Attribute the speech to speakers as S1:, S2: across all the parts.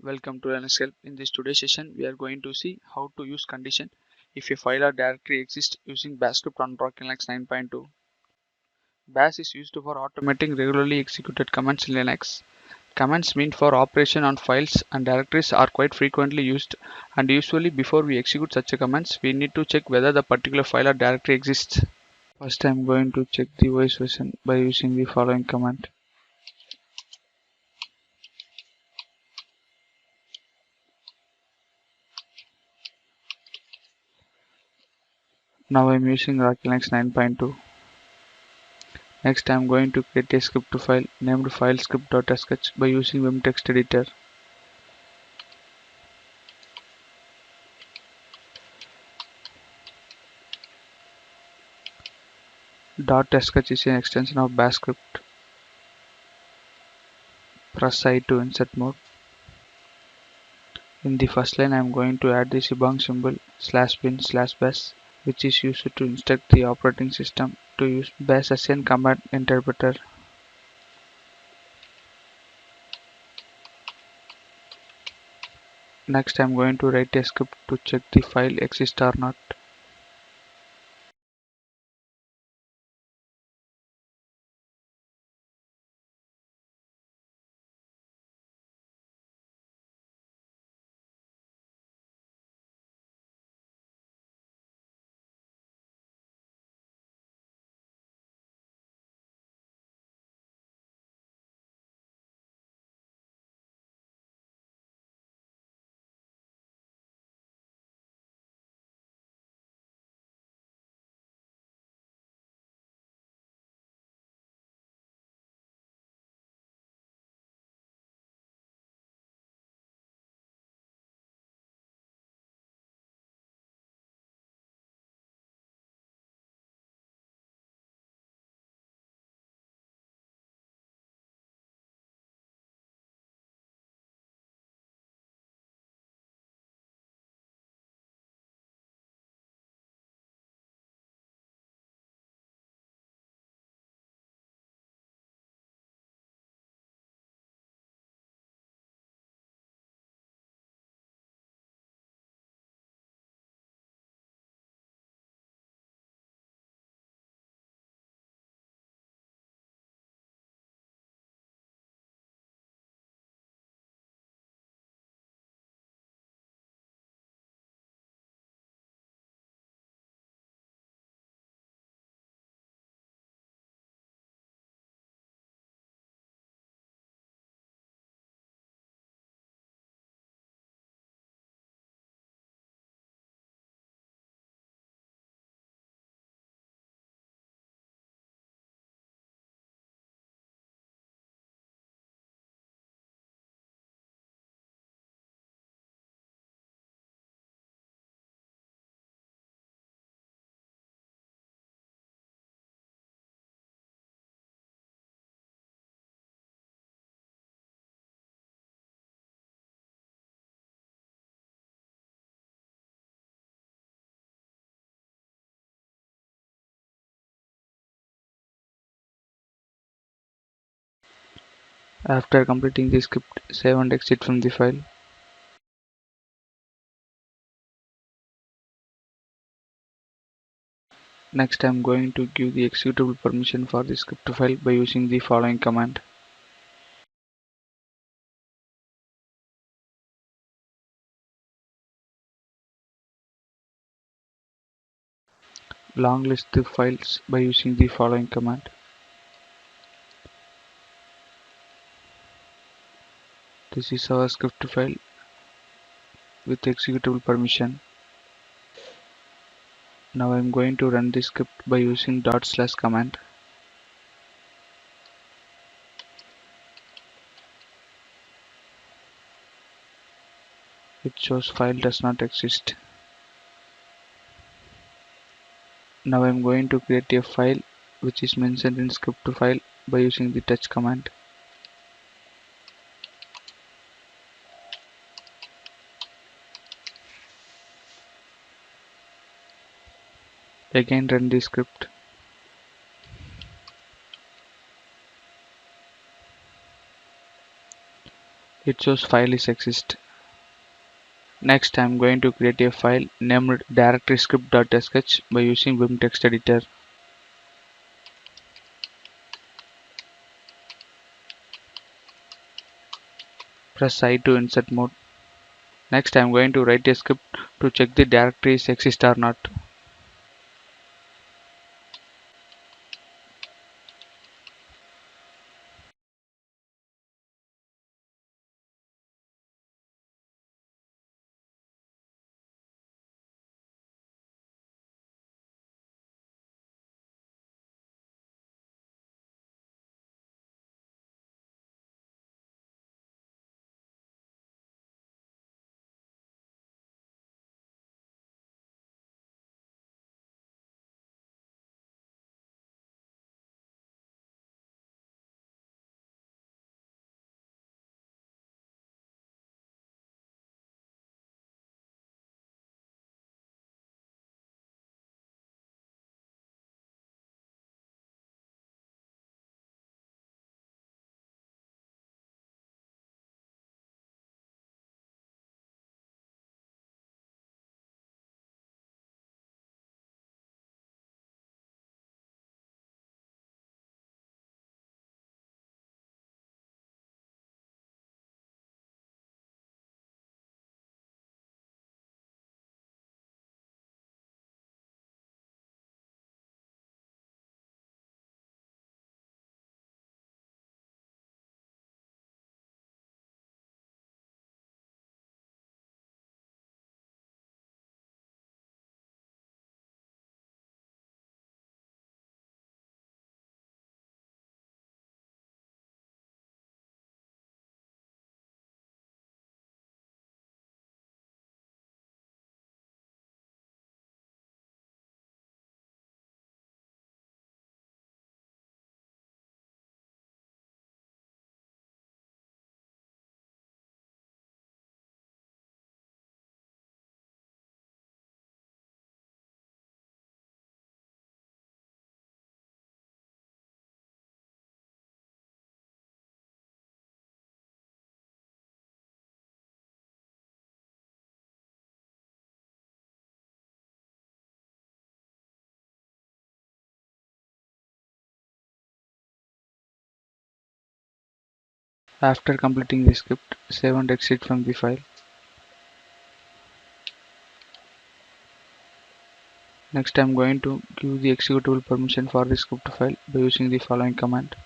S1: Welcome to Linux Help. In this today's session, we are going to see how to use condition if a file or directory exists using bash script on Linux 9.2. Bash is used for automating regularly executed commands in Linux. Commands meant for operation on files and directories are quite frequently used, and usually before we execute such a commands, we need to check whether the particular file or directory exists. First, I am going to check the OS version by using the following command. Now I am using Linux 9.2. Next, I am going to create a script file named filescript.sh by using Vim text editor. .sh is an extension of bash script. Press I to insert mode. In the first line, I am going to add the shebang symbol /bin/bash, which is used to instruct the operating system to use bash as a command interpreter. Next, I am going to write a script to check the file exists or not. After completing the script, save and exit from the file. Next, I am going to give the executable permission for the script file by using the following command. Long list the files by using the following command. This is our script file with executable permission. Now I am going to run the script by using // command. It shows file does not exist. Now I am going to create a file which is mentioned in script file by using the touch command. Again run the script. It shows file is exist. Next, I'm going to create a file named directoryscript.sh by using Vim text editor. Press I to insert mode. Next, I'm going to write a script to check the directories exist or not. After completing the script, save and exit from the file. Next, I'm going to give the executable permission for the script file by using the following command.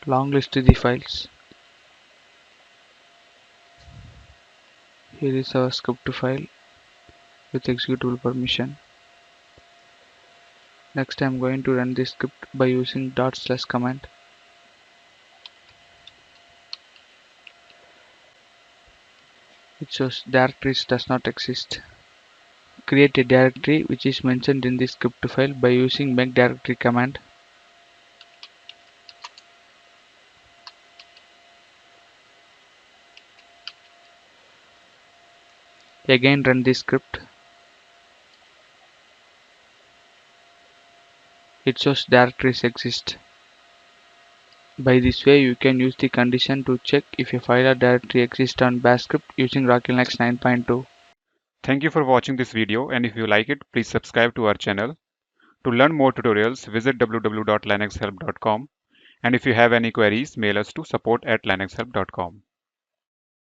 S1: Long list the files. Here is our script file with executable permission. Next, I'm going to run the script by using // command. It shows directories does not exist. Create a directory which is mentioned in the script file by using make directory command. Again run the script. It shows directories exist. By this way, you can use the condition to check if a file or directory exists on Bash script using Rocky Linux 9.2.
S2: Thank you for watching this video, and if you like it, please subscribe to our channel. To learn more tutorials, visit www.linuxhelp.com, and if you have any queries, mail us to support@linuxhelp.com.